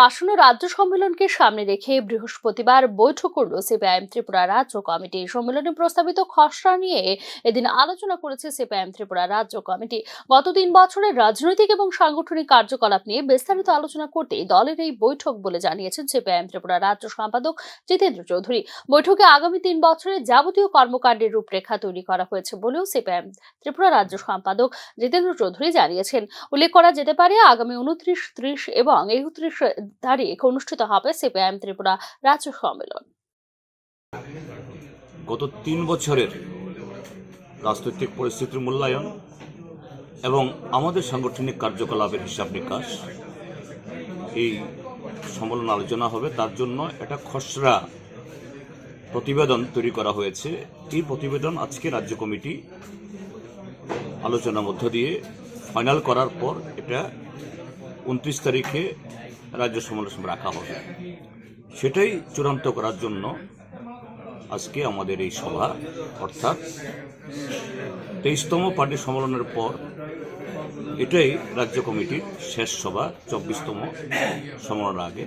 আসন্ন রাজ্য সম্মেলনকে সামনে রেখে বৃহস্পতিবার বৈঠক করল সিপিআইএম ত্রিপুরা রাজ্য কমিটি। সম্মেলনে প্রস্তাবিত খসড়া নিয়ে এদিন আলোচনা করেছে সিপিআইএম ত্রিপুরা রাজ্য কমিটি। গত 3 বছরের রাজনৈতিক এবং সাংগঠনিক কার্যকলাপ নিয়ে বিস্তারিত আলোচনা করতেই দলের এই বৈঠক বলে জানিয়েছেন সিপিআইএম ত্রিপুরা রাজ্য সম্পাদক জিতেন্দ্র চৌধুরী। বৈঠকে আগামী 3 বছরের যাবতীয় কর্মকাণ্ডের রূপরেখা তৈরি করা হয়েছে বলেও সিপিআইএম ত্রিপুরা রাজ্য সম্পাদক জিতেন্দ্র চৌধুরী জানিয়েছেন। উল্লেখ করা যেতে পারে, আগামী 29, 30 এবং 31 তারিখ অনুষ্ঠিত হবে সিপিআইএম ত্রিপুরা রাজ্য সম্মেলন। গত 3 বছরের রাজনৈতিক পরিস্থিতির মূল্যায়ন এবং আমাদের সাংগঠনিক কার্যকলাপের হিসাব নিকাশ এই সম্মেলন আলোচনা হবে। তার জন্য একটা খসড়া প্রতিবেদন তৈরি করা হয়েছে। এই প্রতিবেদন আজকে রাজ্য কমিটি আলোচনার মধ্য দিয়ে ফাইনাল করার পর এটা 29 তারিখে রাজ্য সম্মেলন রাখা হবে। সেটাই চূড়ান্ত করার জন্য আজকে আমাদের এই সভা, অর্থাৎ 23তম পার্টি সম্মেলনের পর এটাই রাজ্য কমিটির শেষ সভা, 24তম সম্মেলনের আগে।